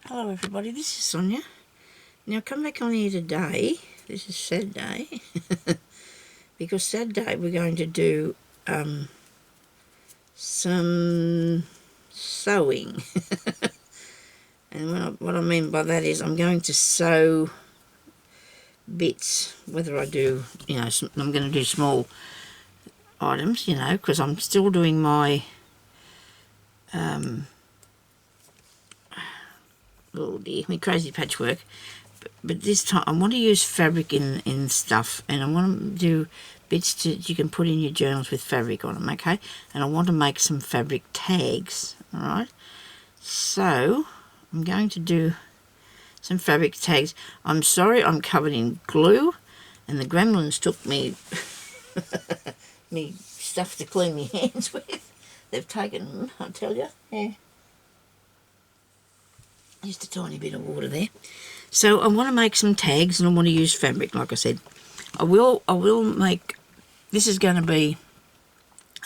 Hello everybody, this is Sonia. Now come back on here today. This is Saturday. Because Saturday we're going to do some sewing. And what I mean by that is I'm going to sew bits. Whether I do, I'm going to do small items, because I'm still doing my oh dear, my crazy patchwork, but this time I want to use fabric in stuff, and I want to do bits that you can put in your journals with fabric on them, okay? And I want to make some fabric tags, alright? So I'm going to do some fabric tags. I'm sorry I'm covered in glue, and the gremlins took me me stuff to clean my hands with. They've taken, I tell you, yeah. Just a tiny bit of water there. So I want to make some tags, and I want to use fabric, like I said. I will make, this is going to be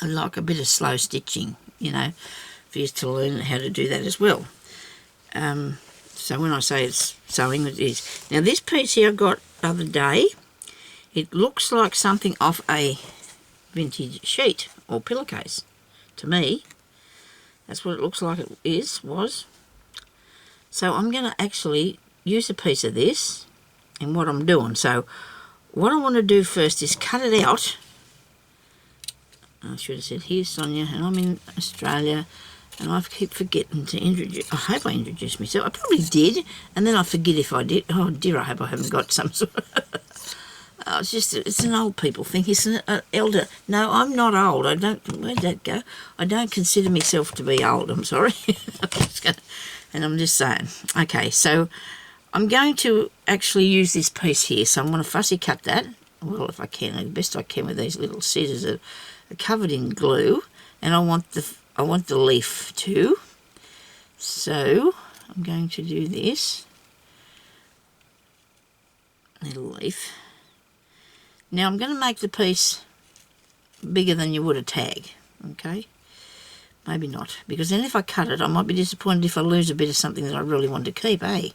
like a bit of slow stitching, for you to learn how to do that as well. So when I say it's sewing, it is. Now this piece here I got the other day, it looks like something off a vintage sheet or pillowcase to me. That's what it looks like it was. So I'm going to actually use a piece of this in what I'm doing. So what I want to do first is cut it out. I should have said, here's Sonia, and I'm in Australia, and I keep forgetting to introduce. I hope I introduced myself. I probably did, and then I forget if I did. Oh dear, I hope I haven't got some sort of... it's an old people thing. It's an elder. No, I'm not old. Where'd that go? I don't consider myself to be old. I'm sorry. And I'm just saying. Okay, so I'm going to actually use this piece here. So I'm going to fussy cut that. Well, if I can, the best I can with these little scissors that are covered in glue. And I want the leaf too. So I'm going to do this little leaf. Now I'm going to make the piece bigger than you would a tag. Okay. Maybe not, because then if I cut it, I might be disappointed if I lose a bit of something that I really want to keep, eh?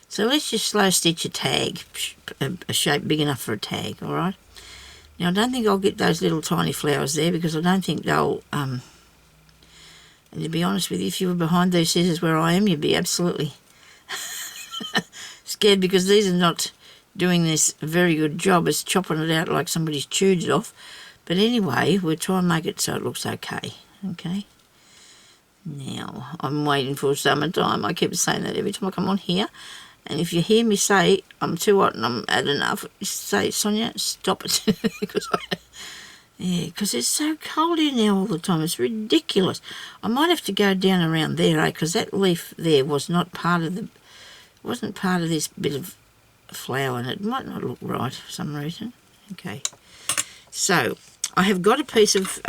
So let's just slow stitch a tag, a shape big enough for a tag, all right? Now, I don't think I'll get those little tiny flowers there, because I don't think they'll, and to be honest with you, if you were behind these scissors where I am, you'd be absolutely scared, because these are not doing this a very good job. It's chopping it out like somebody's chewed it off. But anyway, we'll try and make it so it looks okay. Okay, now I'm waiting for summertime. I keep saying that every time I come on here, and if you hear me say I'm too hot and I'm had enough, say, Sonia, stop it. because it's so cold here now all the time. It's ridiculous. I might have to go down around there, because that leaf there was not part of the, wasn't part of this bit of flower, and it might not look right for some reason. Okay, so I have got a piece of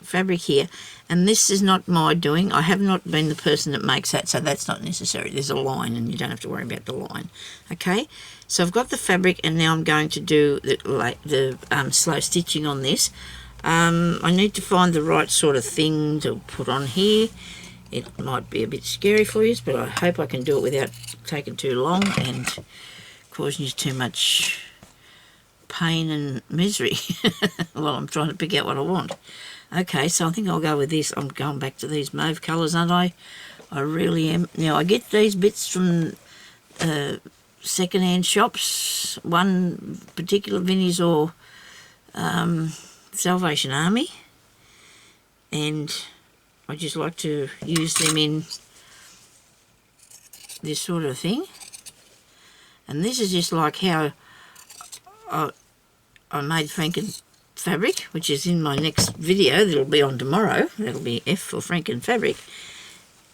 fabric here, and this is not my doing. I have not been the person that makes that, so that's not necessary. There's a line, and you don't have to worry about the line. Okay, so I've got the fabric, and now I'm going to do the slow stitching on this. I need to find the right sort of thing to put on here. It might be a bit scary for you, but I hope I can do it without taking too long and causing you too much pain and misery while I'm trying to pick out what I want. Okay, so I think I'll go with this. I'm going back to these mauve colours, aren't I? I really am. Now, I get these bits from second-hand shops, one particular Vinnie's or Salvation Army, and I just like to use them in this sort of thing. And this is just like how I made Franken fabric, which is in my next video that'll be on tomorrow. That'll be F for Franken fabric,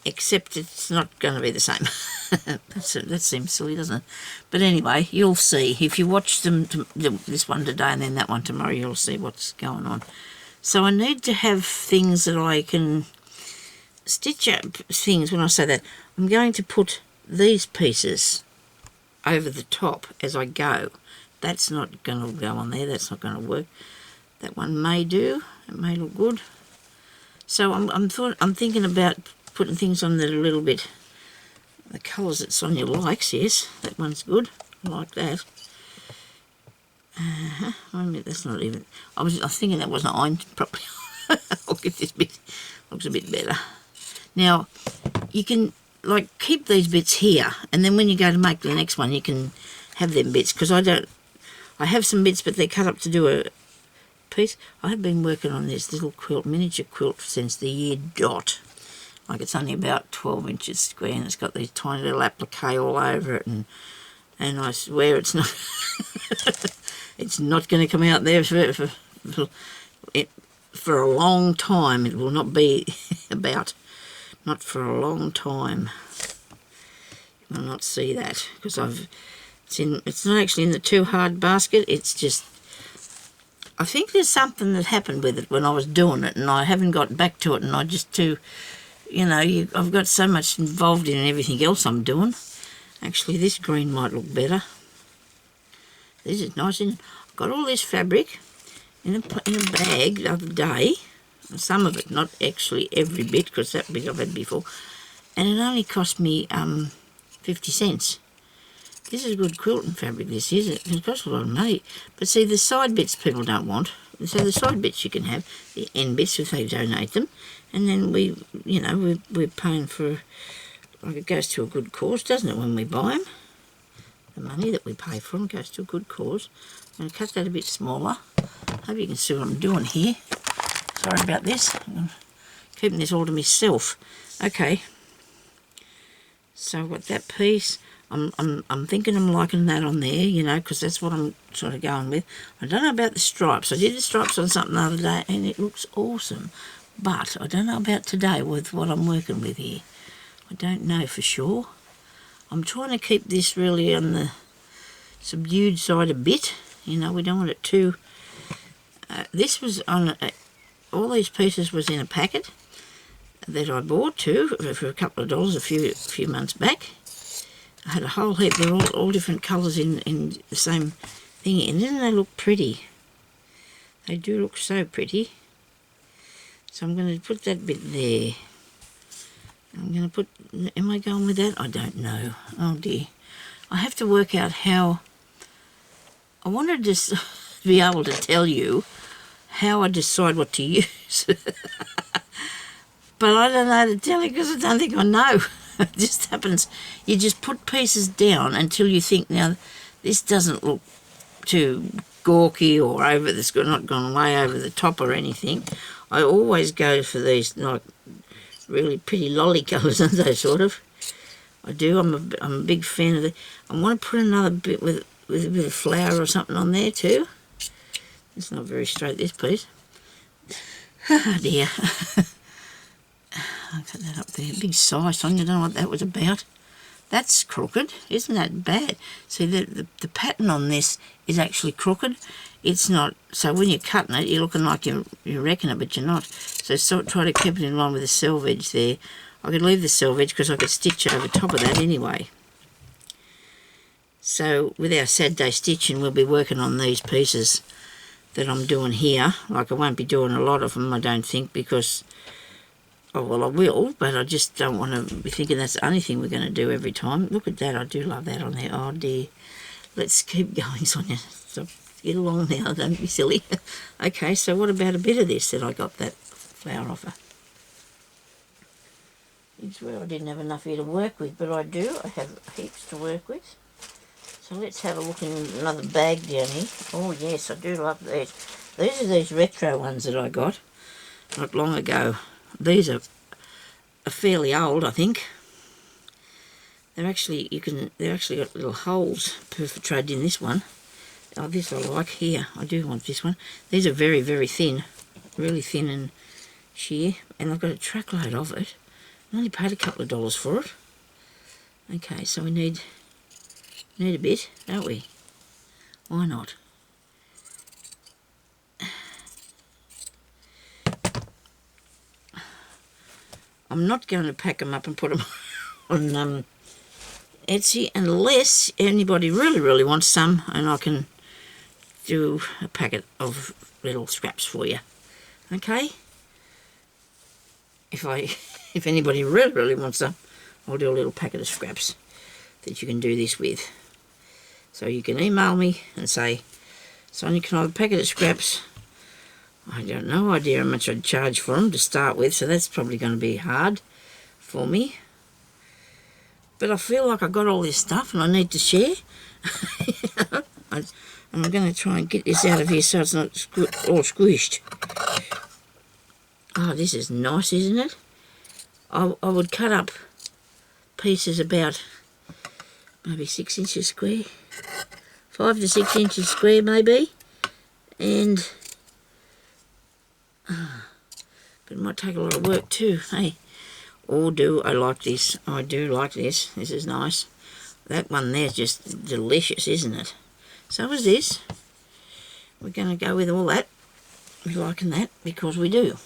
except it's not going to be the same. That seems silly, doesn't it? But anyway, you'll see. If you watch them, this one today and then that one tomorrow, you'll see what's going on. So I need to have things that I can stitch up things. When I say that, I'm going to put these pieces over the top as I go. That's not going to go on there. That's not going to work. That one may do. It may look good. So I'm thinking about putting things on that a little bit the colours that Sonia likes. Yes, that one's good. I like that. Wait a minute, that's not even... I was thinking that wasn't ironed properly. I'll get this bit. Looks a bit better. Now, you can, like, keep these bits here, and then when you go to make the next one, you can have them bits, because I have some bits, but they're cut up to do a piece. I have been working on this little quilt, miniature quilt, since the year dot. Like, it's only about 12 inches square, and it's got these tiny little applique all over it, and I swear it's not... it's not going to come out there for a long time. It will not be about... Not for a long time. You will not see that, because it's not actually in the too hard basket. It's just... I think there's something that happened with it when I was doing it, and I haven't got back to it, and I just I've got so much involved in everything else I'm doing. Actually, this green might look better. This is nice. And I've got all this fabric in a bag the other day. Some of it, not actually every bit, because that bit I've had before. And it only cost me 50 cents. This is good quilting fabric, this is. It costs a lot of money. But see, the side bits people don't want. So the side bits you can have, the end bits if they donate them. And then we're paying for, like, it goes to a good cause, doesn't it, when we buy them? The money that we pay for them goes to a good cause. I'm going to cut that a bit smaller. Hope you can see what I'm doing here. Sorry about this. I'm keeping this all to myself. Okay. So I've got that piece. I'm thinking I'm liking that on there, because that's what I'm sort of going with. I don't know about the stripes. I did the stripes on something the other day, and it looks awesome. But I don't know about today with what I'm working with here. I don't know for sure. I'm trying to keep this really on the subdued side a bit. We don't want it too... this was on... all these pieces was in a packet that I bought too for a couple of dollars a few months back. I had a whole heap. They're all different colours in the same thing. And didn't they look pretty? They do look so pretty. So I'm going to put that bit there. I'm going to put... Am I going with that? I don't know. Oh dear. I have to work out how... I wanted to be able to tell you how I decide what to use. But I don't know to tell you because I don't think I know. It just happens. You just put pieces down until you think, now, this doesn't look too gawky or over, it's not gone way over the top or anything. I always go for these, like, really pretty lolly colours, aren't they, sort of? I do. I'm a big fan of the... I want to put another bit with a bit of flower or something on there too. It's not very straight, this piece. Oh dear. I'll cut that up there. Big sigh, Sonia. I don't know what that was about. That's crooked. Isn't that bad? See, the pattern on this is actually crooked. It's not... So when you're cutting it, you're looking like you're wrecking it, but you're not. So try to keep it in line with the selvage there. I could leave the selvage because I could stitch over top of that anyway. So with our sad day stitching, we'll be working on these pieces that I'm doing here. Like, I won't be doing a lot of them, I don't think, because... Oh, well, I will, but I just don't want to be thinking that's the only thing we're going to do every time. Look at that. I do love that on there. Oh, dear. Let's keep going, Sonia. So get along now. Don't be silly. Okay, so what about a bit of this that I got that flower off her? It's where I didn't have enough here to work with, but I do. I have heaps to work with. So let's have a look in another bag down here. Oh, yes, I do love these. These are these retro ones that I got not long ago. These are fairly old, I think. They're actually, they're actually got little holes perforated in this one. Oh, this I like here. I do want this one. These are very, very thin. Really thin and sheer. And I've got a truckload of it. I only paid a couple of dollars for it. Okay, so we need a bit, don't we? Why not? I'm not going to pack them up and put them on Etsy unless anybody really, really wants some, and I can do a packet of little scraps for you. Okay? If anybody really, really wants some, I'll do a little packet of scraps that you can do this with. So you can email me and say, Sonia, can I have a packet of scraps? I don't know idea how much I'd charge for them to start with, so that's probably going to be hard for me. But I feel like I've got all this stuff and I need to share. And I'm going to try and get this out of here so it's not all squished. Oh, this is nice, isn't it? I would cut up pieces about maybe 6 inches square. 5 to 6 inches square maybe. And but it might take a lot of work too, hey? Or do I like this? I do like this. This is nice. That one there's just delicious, isn't it? So is this. We're going to go with all that. We're liking that because we do.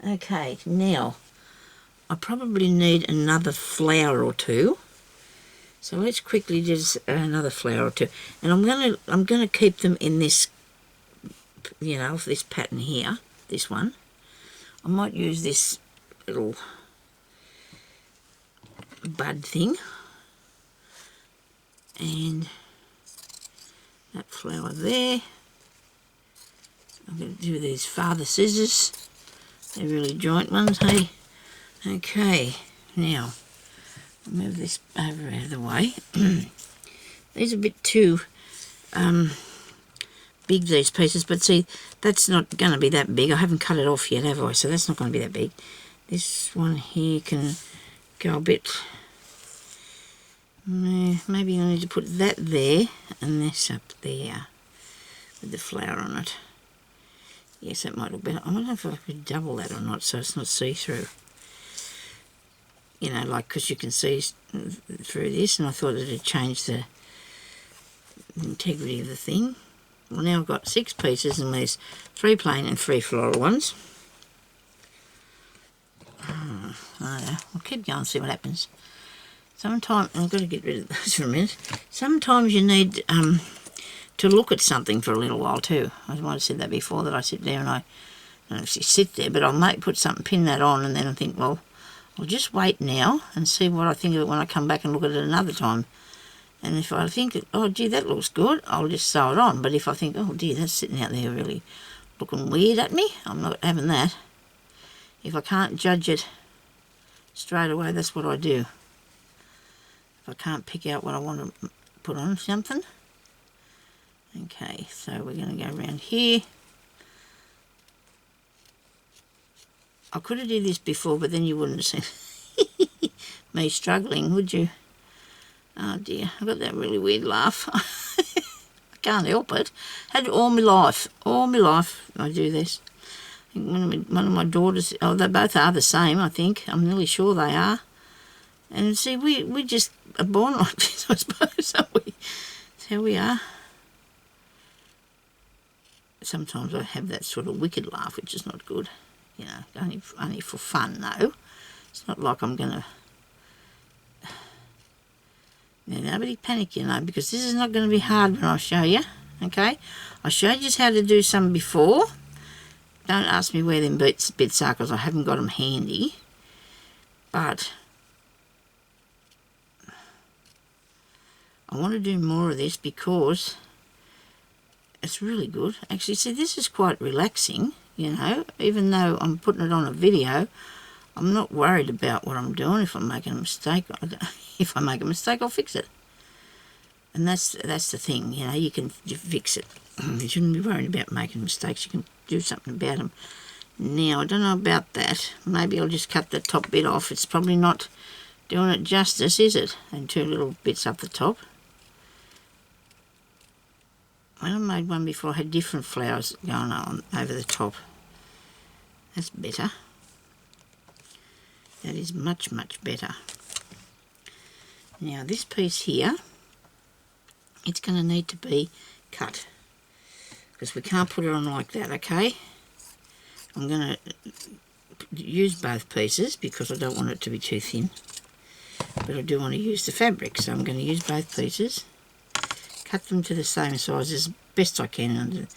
Okay, now I probably need another flower or two. So let's quickly just another flower or two. And I'm gonna keep them in this, you know, this pattern here. This one. I might use this little bud thing and that flower there. I'm going to do these father scissors. They're really joint ones, hey? Okay, now I'll move this over out of the way. These are a bit too big, these pieces, but see, that's not going to be that big. I haven't cut it off yet, have I? So that's not going to be that big. This one here can go a bit, maybe I need to put that there and this up there with the flower on it. Yes, that might look better. I wonder if I could double that or not so it's not see-through. You know, like, because you can see through this, and I thought it'd change the integrity of the thing. Well, now I've got 6 pieces, and there's 3 plain and 3 floral ones. I don't know. I'll keep going and see what happens. Sometimes, I've got to get rid of those for a minute. Sometimes you need to look at something for a little while too. I might have said that before, that I sit there and I don't actually sit there, but I'll put something, pin that on, and then I think, well, I'll just wait now and see what I think of it when I come back and look at it another time. And if I think, oh, gee, that looks good, I'll just sew it on. But if I think, oh, dear, that's sitting out there really looking weird at me, I'm not having that. If I can't judge it straight away, that's what I do. If I can't pick out what I want to put on something. Okay, so we're going to go around here. I could have did this before, but then you wouldn't have seen me struggling, would you? Oh dear, I've got that really weird laugh. I can't help it. Had all my life I do this. I think one of my daughters, oh, they both are the same, I think. I'm nearly sure they are. And see, we just are born like this, I suppose, aren't we? That's how we are. Sometimes I have that sort of wicked laugh, which is not good. You know, only for fun, though. It's not like I'm going to... Now, nobody panic, you know, because this is not going to be hard when I show you, okay? I showed you how to do some before. Don't ask me where them bits are, because I haven't got them handy. But I want to do more of this because it's really good. Actually, see, this is quite relaxing, you know, even though I'm putting it on a video. I'm not worried about what I'm doing. If I'm making a mistake, if I make a mistake, I'll fix it. And that's the thing, you know, you can fix it. You shouldn't be worried about making mistakes. You can do something about them. Now, I don't know about that. Maybe I'll just cut the top bit off. It's probably not doing it justice, is it? And 2 little bits up the top. When I made one before, I had different flowers going on over the top. That's better. That is much, much better. Now this piece here, it's going to need to be cut because we can't put it on like that, okay? I'm going to use both pieces because I don't want it to be too thin, but I do want to use the fabric, so I'm going to use both pieces, cut them to the same size as best I can.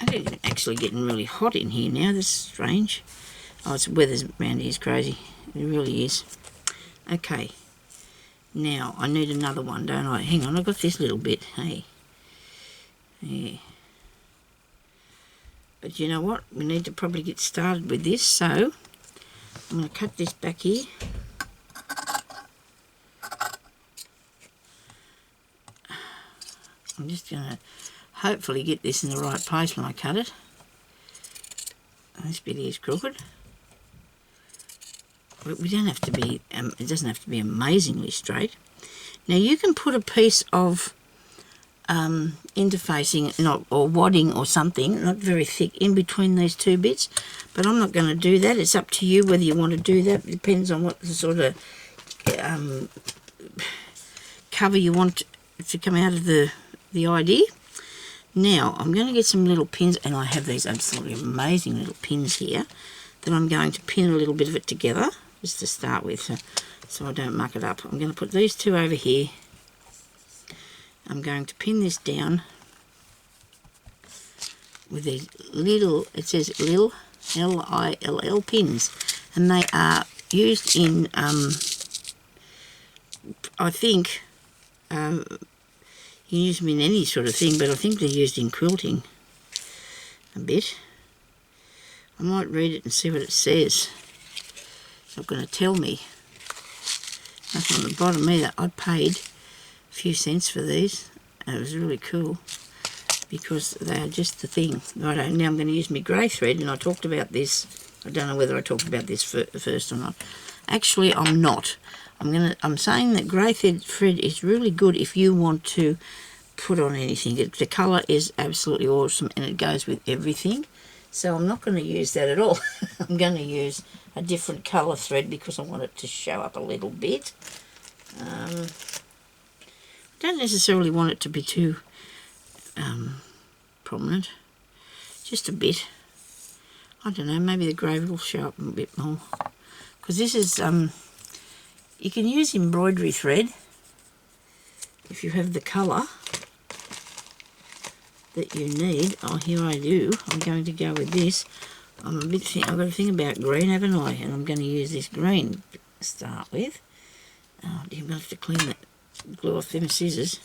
It's actually getting really hot in here now. This is strange. Oh, it's weather's around here is crazy. It really is. Okay. Now, I need another one, don't I? Hang on, I've got this little bit. Hey. Yeah. But you know what? We need to probably get started with this, so I'm going to cut this back here. I'm just going to hopefully get this in the right place when I cut it. This bit here is crooked. We don't have to be, it doesn't have to be amazingly straight. Now you can put a piece of interfacing or wadding or something, not very thick, in between these two bits, but I'm not going to do that. It's up to you whether you want to do that. It depends on what the sort of cover you want to come out of the idea. Now I'm going to get some little pins, and I have these absolutely amazing little pins here that I'm going to pin a little bit of it together just to start with, so I don't muck it up. I'm going to put these two over here. I'm going to pin this down with these little, it says Lil, L-I-L-L pins, and they are used in, I think, you use them in any sort of thing, but I think they're used in quilting a bit. I might read it and see what it says. It's not going to tell me. Nothing on the bottom either. I paid a few cents for these, and it was really cool because they are just the thing. Right, now I'm going to use my grey thread, and I talked about this. I don't know whether I talked about this first or not. Actually, I'm not. I'm saying that grey thread is really good if you want to put on anything. The colour is absolutely awesome, and it goes with everything. So I'm not going to use that at all. I'm going to use a different colour thread because I want it to show up a little bit. I don't necessarily want it to be too prominent. Just a bit. I don't know, maybe the grey will show up a bit more. Because this is, you can use embroidery thread if you have the colour that you need. Oh, here I do. I'm going to go with this. I've got to think about green, haven't I? And I'm going to use this green to start with. Oh, dear, I'm going to have to clean that glue off them scissors.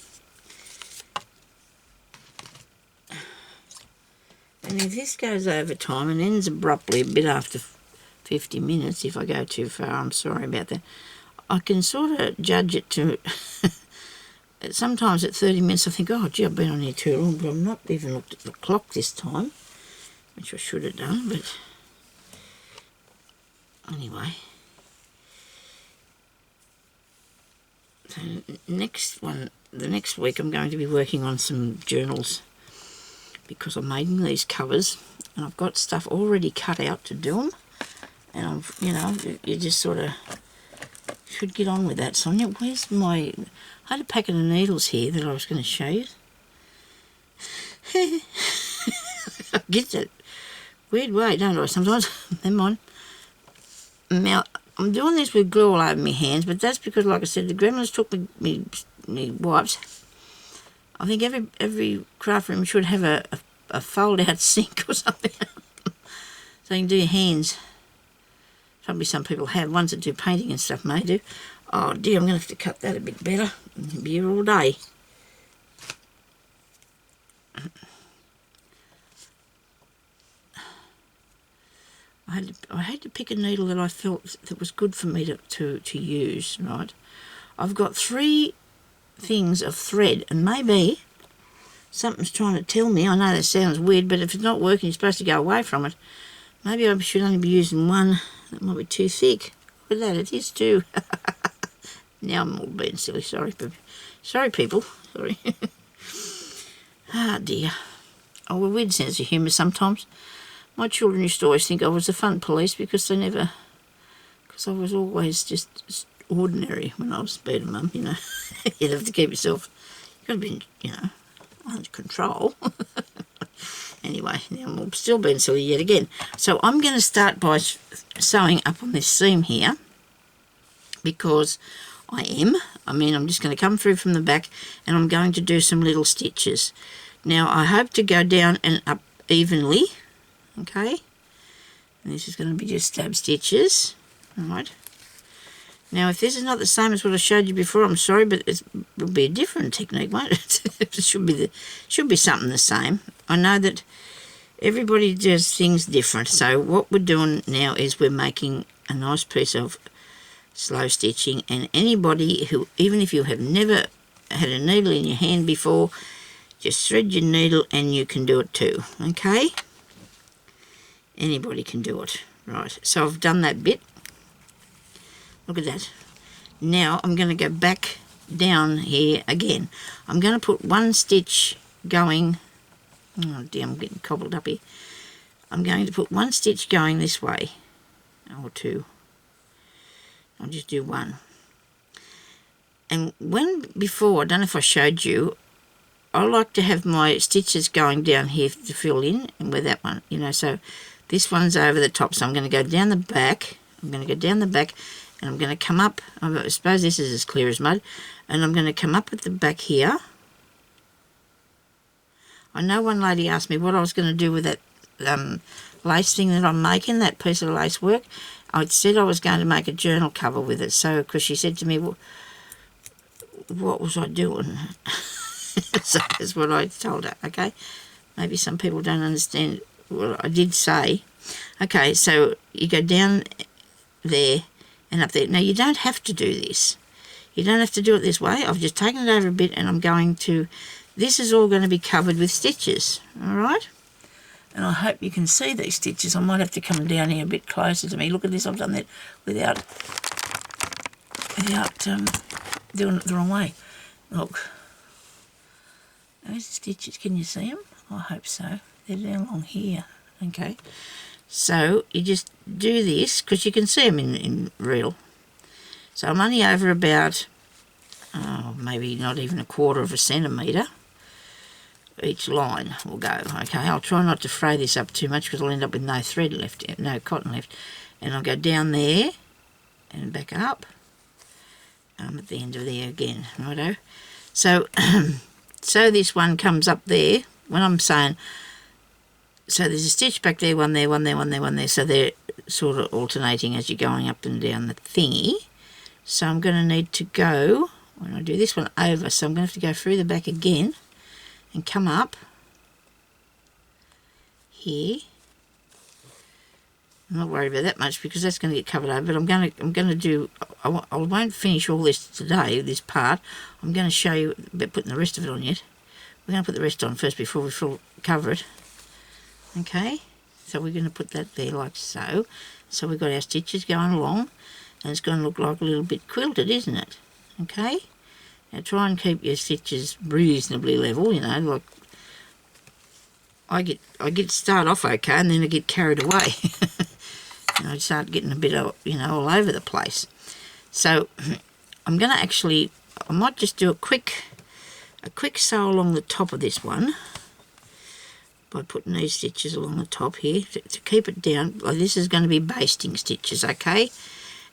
And if this goes over time and ends abruptly a bit after 50 minutes, if I go too far, I'm sorry about that. I can sort of judge it to... Sometimes at 30 minutes I think, oh gee, I've been on here too long, but I've not even looked at the clock this time, which I should have done, but anyway. So the next week I'm going to be working on some journals because I'm making these covers and I've got stuff already cut out to do them, and you just sort of should get on with that. Sonia, where's my... I had a packet of needles here that I was going to show you. I get that weird way, don't I, sometimes? Never mind. Now, I'm doing this with glue all over my hands, but that's because, like I said, the gremlins took me wipes. I think every craft room should have a fold-out sink or something, so you can do your hands. Probably some people have. Ones that do painting and stuff may do. Oh dear, I'm going to have to cut that a bit better. I'll be here all day. I had to pick a needle that I felt that was good for me to use, right? I've got 3 things of thread, and maybe something's trying to tell me. I know that sounds weird, but if it's not working, you're supposed to go away from it. Maybe I should only be using one. That might be too thick. Look at that, it is too. Now I'm all being silly. Sorry, people. Sorry. Ah, dear. Oh, we're weird sense of humour sometimes. My children used to always think I was a fun police because I was always just ordinary when I was being a mum, You'd have to keep yourself, you've got to be, under control. Anyway, now I'm still being silly yet again. So I'm going to start by sewing up on this seam here because I'm just going to come through from the back and I'm going to do some little stitches. Now I hope to go down and up evenly, okay? And this is going to be just stab stitches, all right? Now, if this is not the same as what I showed you before, I'm sorry, but it will be a different technique, won't it? It should be something the same. I know that everybody does things different. So what we're doing now is we're making a nice piece of slow stitching, and anybody who, even if you have never had a needle in your hand before, just thread your needle and you can do it too, okay? Anybody can do it. Right, so I've done that bit. Look at that. Now I'm going to go back down here again. I'm going to put one stitch going. Oh dear, I'm getting cobbled up here. I'm going to put one stitch going this way, or two. I'll just do one. And before, I don't know if I showed you, I like to have my stitches going down here to fill in, and where that one, so this one's over the top. So I'm going to go down the back. I'm going to go down the back, and I'm going to come up. I suppose this is as clear as mud. And I'm going to come up at the back here. I know one lady asked me what I was going to do with that lace thing that I'm making, that piece of lace work. I said I was going to make a journal cover with it. So, because she said to me, well, what was I doing? So that's what I told her, okay? Maybe some people don't understand what I did say. Okay, so you go down there and up there. Now, you don't have to do this. You don't have to do it this way. I've just taken it over a bit, and I'm going to... This is all going to be covered with stitches, all right? And I hope you can see these stitches. I might have to come down here a bit closer to me. Look at this. I've done that without doing it the wrong way. Look. Those stitches, can you see them? I hope so. They're down along here. Okay. So you just do this, because you can see them in real. So I'm only over about, maybe not even a quarter of a centimetre. Each line will go. Okay, I'll try not to fray this up too much, because I'll end up with no thread left, no cotton left. And I'll go down there and back up. At the end of there again, righto. So, so this one comes up there. When I'm saying, so there's a stitch back there, one there, one there, one there, one there. So they're sort of alternating as you're going up and down the thingy. So I'm going to need to go, when I do this one over, so I'm going to have to go through the back again and come up here. I'm not worried about that much, because that's going to get covered over, but I'm going to do, I won't finish all this today, this part. I'm going to show you about putting the rest of it on yet. We're going to put the rest on first before we cover it. Okay, so we're going to put that there like so. So we've got our stitches going along, and it's going to look like a little bit quilted, isn't it? Okay, now try and keep your stitches reasonably level, like I start off okay, and then I get carried away. And I start getting a bit of, all over the place. So I'm going to actually, I might just do a quick sew along the top of this one by putting these stitches along the top here to keep it down. Well, this is going to be basting stitches, okay?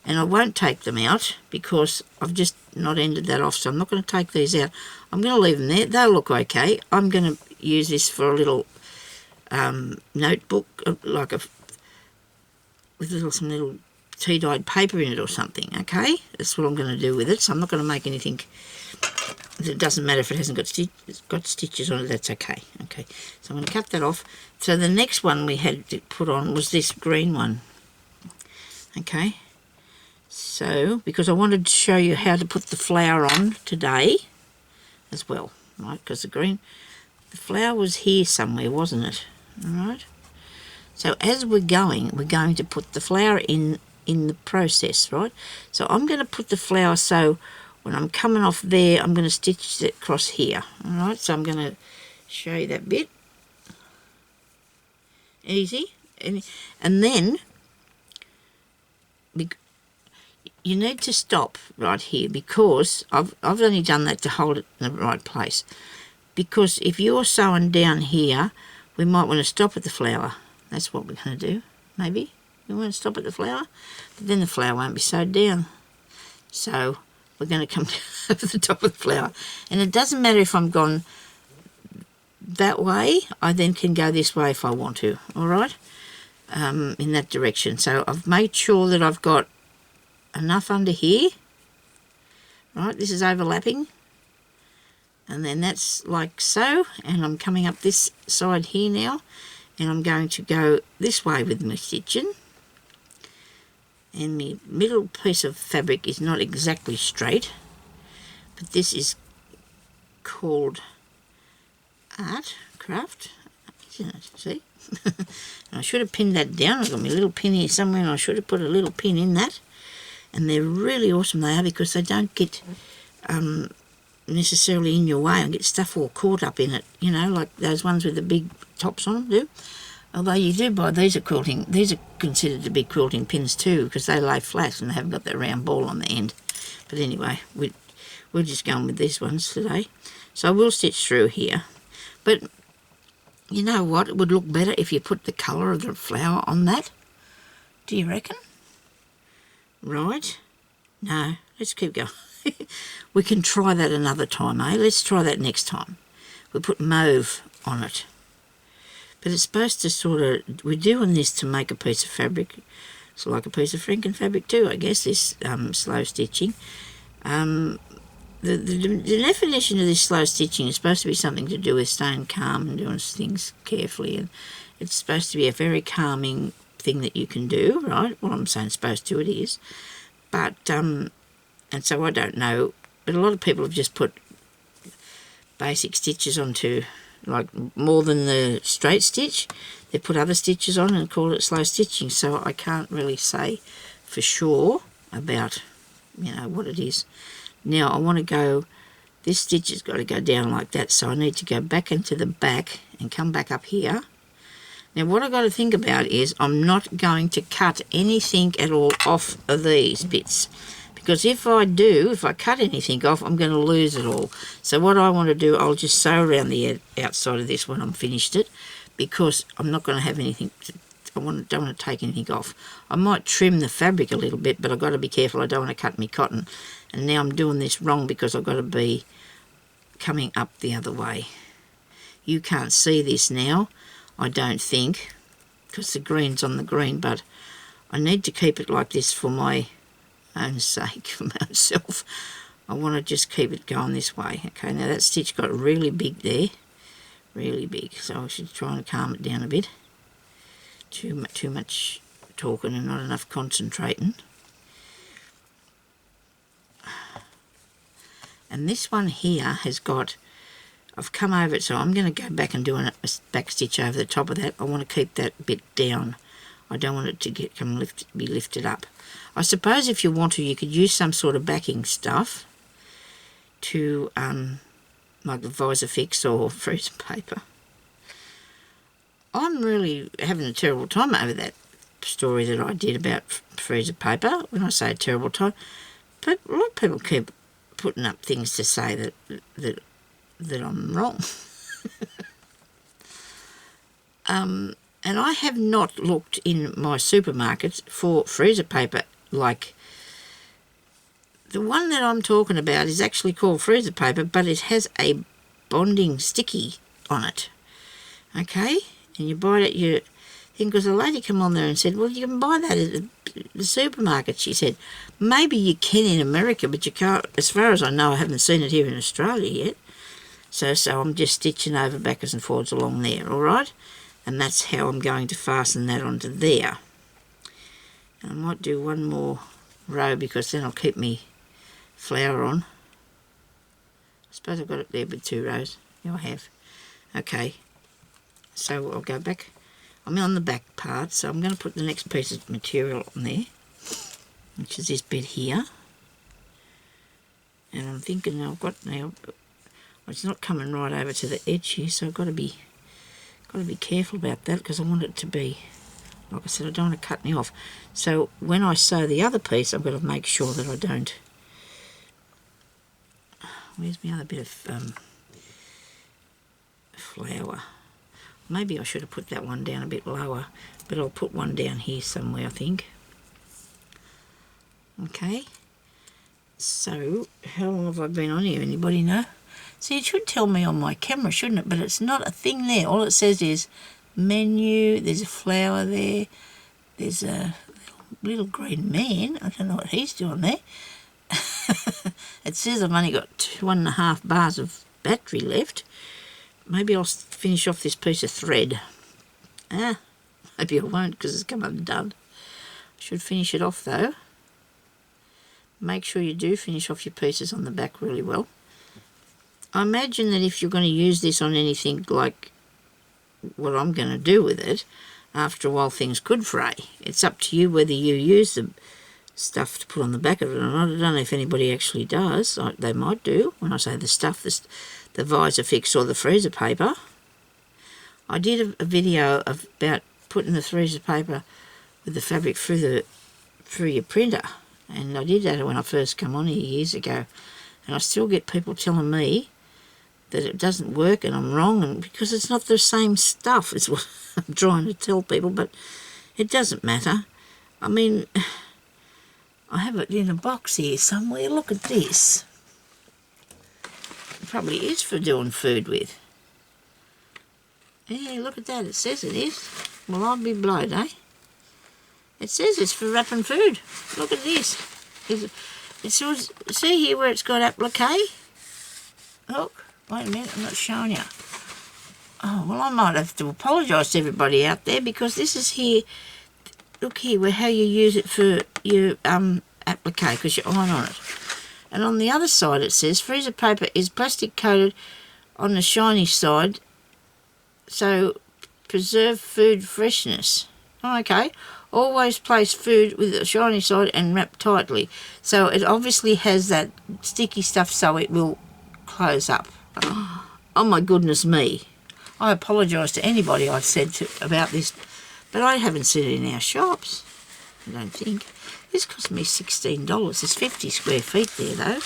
And I won't take them out, because I've just not ended that off, so I'm not going to take these out. I'm going to leave them there. They'll look okay. I'm going to use this for a little notebook, with some little tea-dyed paper in it or something, okay? That's what I'm going to do with it, so I'm not going to make anything. It doesn't matter if it hasn't got stitches on it, that's okay. Okay, so I'm going to cut that off. So the next one we had to put on was this green one, okay? So, because I wanted to show you how to put the flower on today as well, right? Because the flower was here somewhere, wasn't it? All right. So as we're going to put the flower in the process, right? So I'm going to put the flower, so when I'm coming off there, I'm going to stitch it across here, all right? So I'm going to show you that bit. Easy. And then you need to stop right here, because I've only done that to hold it in the right place. Because if you're sewing down here, we might want to stop at the flower. That's what we're going to do, maybe. We want to stop at the flower, but then the flower won't be sewed down. So we're going to come over the top of the flower. And it doesn't matter if I'm gone that way, I then can go this way if I want to, all right? In that direction. So I've made sure that I've got enough under here. Right, this is overlapping. And then that's like so. And I'm coming up this side here now. And I'm going to go this way with my stitching. And my middle piece of fabric is not exactly straight. But this is called art, craft, isn't it? See? I should have pinned that down. I've got my little pin here somewhere and I should have put a little pin in that. And they're really awesome, they are, because they don't get necessarily in your way and get stuff all caught up in it, you know, like those ones with the big tops on them do. Although you do buy, these are considered to be quilting pins too, because they lay flat and they haven't got that round ball on the end. But anyway, we're just going with these ones today. So I will stitch through here. But you know what? It would look better if you put the colour of the flower on that. Do you reckon? Right. No, let's keep going. We can try that another time, eh? Let's try that next time. We'll put mauve on it. But it's supposed to sort of... We're doing this to make a piece of fabric. It's like a piece of Franken fabric too, I guess, this slow stitching. The definition of this slow stitching is supposed to be something to do with staying calm and doing things carefully, and it's supposed to be a very calming thing that you can do, right? Well, I'm saying supposed to, it is. But, and so I don't know, but a lot of people have just put basic stitches onto, like, more than the straight stitch. They put other stitches on and call it slow stitching, so I can't really say for sure about, you know, what it is. Now I want to go, this stitch has got to go down like that, so I need to go back into the back and come back up here. Now what I've got to think about is I'm not going to cut anything at all off of these bits, because if I cut anything off, I'm going to lose it all. So what I want to do, I'll just sew around the outside of this when I'm finished it, because I'm not going to have anything don't want to take anything off. I might trim the fabric a little bit, but I've got to be careful. I don't want to cut me cotton. And now I'm doing this wrong because I've got to be coming up the other way. You can't see this now, I don't think, because the green's on the green, but I need to keep it like this for my own sake, for myself. I want to just keep it going this way. Okay, now that stitch got really big there, really big, so I should try and calm it down a bit. Too much talking and not enough concentrating. And this one here has got, I've come over it, so I'm going to go back and do a back stitch over the top of that. I want to keep that bit down. I don't want it to be lifted up. I suppose if you want to, you could use some sort of backing stuff to, like the visor fix or freezer paper. I'm really having a terrible time over that story that I did about freezer paper. When I say a terrible time, but a lot of people keep putting up things to say that I'm wrong. And I have not looked in my supermarkets for freezer paper. Like, the one that I'm talking about is actually called freezer paper, but it has a bonding sticky on it. Okay? And you buy it at your thing, because a lady came on there and said, well, you can buy that at the supermarket. She said, maybe you can in America, but you can't, as far as I know, I haven't seen it here in Australia yet. So I'm just stitching over backwards and forwards along there, all right? And that's how I'm going to fasten that onto there. And I might do one more row, because then I'll keep me flower on. I suppose I've got it there with 2 rows. Yeah, I have. Okay. So I'll go back. I'm on the back part, so I'm going to put the next piece of material on there, which is this bit here. And I'm thinking I've got now, it's not coming right over to the edge here, so I've got to be careful about that, because I want it to be, like I said, I don't want to cut me off. So when I sew the other piece, I've got to make sure that I don't. Where's my other bit of flower? Maybe I should have put that one down a bit lower, but I'll put one down here somewhere, I think. Okay. So, how long have I been on here? Anybody know? See, it should tell me on my camera, shouldn't it? But it's not a thing there. All it says is menu, there's a flower there, there's a little little green man. I don't know what he's doing there. It says I've only got 1.5 bars of battery left. Maybe I'll finish off this piece of thread. Maybe I won't because it's come undone. I should finish it off though. Make sure you do finish off your pieces on the back really well. I imagine that if you're going to use this on anything like what I'm going to do with it, after a while things could fray. It's up to you whether you use the stuff to put on the back of it or not. I don't know if anybody actually does. They might do. When I say the stuff, the visor fix or the freezer paper. I did a video about putting the freezer paper with the fabric through your printer, and I did that when I first come on here years ago, and I still get people telling me that it doesn't work and I'm wrong, and because it's not the same stuff is what I'm trying to tell people, but it doesn't matter. I mean, I have it in a box here somewhere. Look at this. It probably is for doing food with. Yeah, look at that. It says it is. Well, I'll be blowed, eh? It says it's for wrapping food. Look at this. It says, see here where it's got applique? Look. Wait a minute, I'm not showing you. Oh, well, I might have to apologise to everybody out there because this is here. Look here, where how you use it for your applique, because you iron on it. And on the other side it says, freezer paper is plastic coated on the shiny side, so preserve food freshness. Oh, okay. Always place food with the shiny side and wrap tightly. So it obviously has that sticky stuff so it will close up. Oh my goodness me. I apologise to anybody I've said to about this, but I haven't seen it in our shops, I don't think. This cost me $16. There's 50 square feet there though.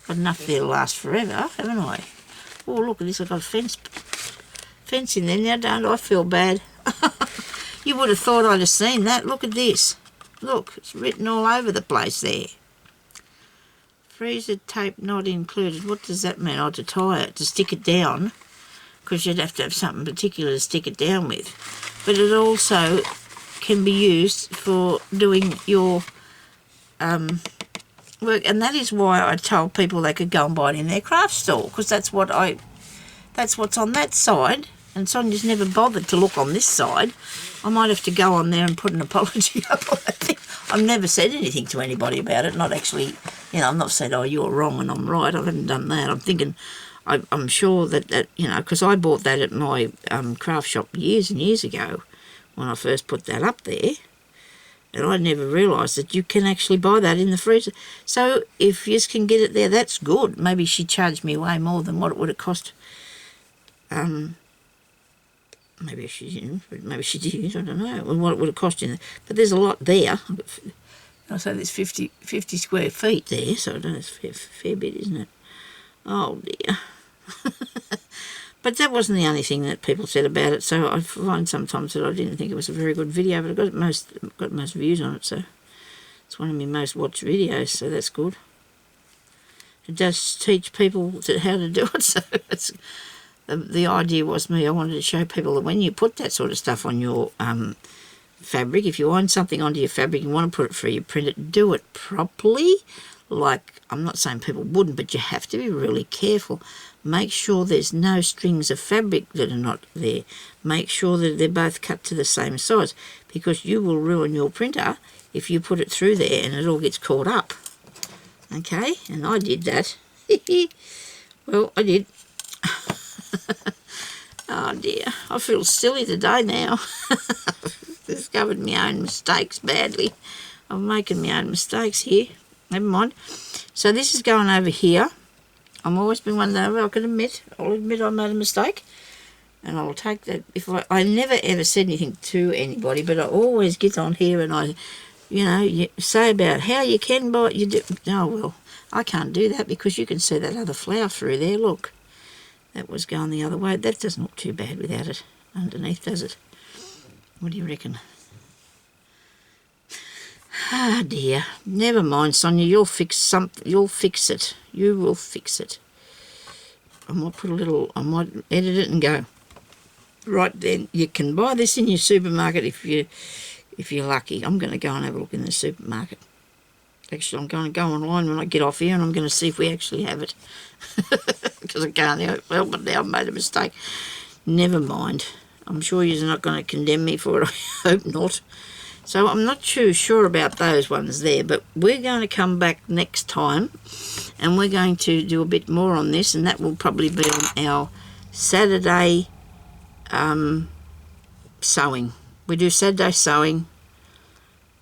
Got enough there to last forever, haven't I? Oh, look at this, I've got a fence in there now, don't I feel bad? You would have thought I'd have seen that. Look at this. Look, it's written all over the place there. Freezer tape not included. What does that mean? Oh, to tie it, to stick it down, because you'd have to have something particular to stick it down with. But it also can be used for doing your work, and that is why I told people they could go and buy it in their craft store, because that's what's on that side. And Sonia's never bothered to look on this side. I might have to go on there and put an apology up on it. I've never said anything to anybody about it, not actually, you know, I'm not saying, oh, you're wrong and I'm right. I haven't done that. I'm thinking, I'm sure that, you know, because I bought that at my craft shop years and years ago when I first put that up there. And I never realised that you can actually buy that in the freezer. So if you can get it there, that's good. Maybe she charged me way more than what it would have cost. Maybe she didn't, but maybe she did, I don't know, what it would have cost you. But there's a lot there. I say there's 50 square feet there, so I don't know, it's a fair bit, isn't it? Oh dear. But that wasn't the only thing that people said about it, so I find sometimes that I didn't think it was a very good video, but I got most views on it, so it's one of my most watched videos, so that's good. It does teach people how to do it, so it's... The idea was I wanted to show people that when you put that sort of stuff on your fabric, if you iron something onto your fabric and want to put it through your printer, do it properly. Like, I'm not saying people wouldn't, but you have to be really careful. Make sure there's no strings of fabric that are not there. Make sure that they're both cut to the same size, because you will ruin your printer if you put it through there and it all gets caught up. Okay, and I did that. Well, I did. Oh dear, I feel silly today now. I've discovered my own mistakes badly. I'm making my own mistakes here. Never mind. So this is going over here. I've always been one that I'll admit I made a mistake. And I'll take that. If I never ever said anything to anybody, but I always get on here and I, you know, say about how you can buy it. You do. Oh, well, I can't do that because you can see that other flower through there. Look. That was going the other way. That doesn't look too bad without it underneath, does it? What do you reckon? Ah, dear. Never mind, Sonia. You'll fix something. You'll fix it. You will fix it. I might edit it and go. Right then, you can buy this in your supermarket if you if you're lucky. I'm going to go and have a look in the supermarket. Actually, I'm going to go online when I get off here, and I'm going to see if we actually have it. Because I can't help it now. I've made a mistake. Never mind. I'm sure you're not going to condemn me for it. I hope not. So I'm not too sure about those ones there, but we're going to come back next time, and we're going to do a bit more on this, and that will probably be on our Saturday sewing. We do Saturday sewing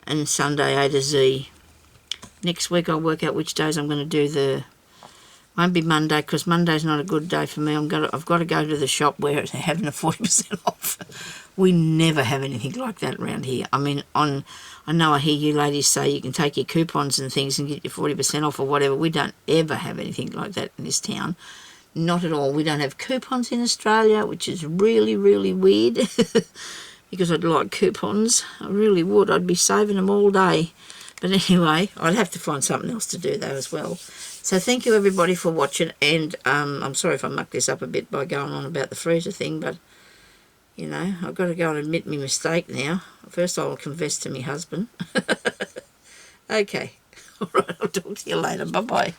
and Sunday A to Z. Next week I'll work out which days I'm going to do won't be Monday, because Monday's not a good day for me. I've got to go to the shop where they're having a 40% off. We never have anything like that around here. I mean, I know I hear you ladies say you can take your coupons and things and get your 40% off or whatever. We don't ever have anything like that in this town. Not at all. We don't have coupons in Australia, which is really, really weird. Because I'd like coupons. I really would. I'd be saving them all day. But anyway, I'd have to find something else to do though as well. So thank you everybody for watching, and I'm sorry if I mucked this up a bit by going on about the freezer thing, but you know, I've got to go and admit my mistake now. First I will confess to my husband. Okay. All right, I'll talk to you later. Bye-bye.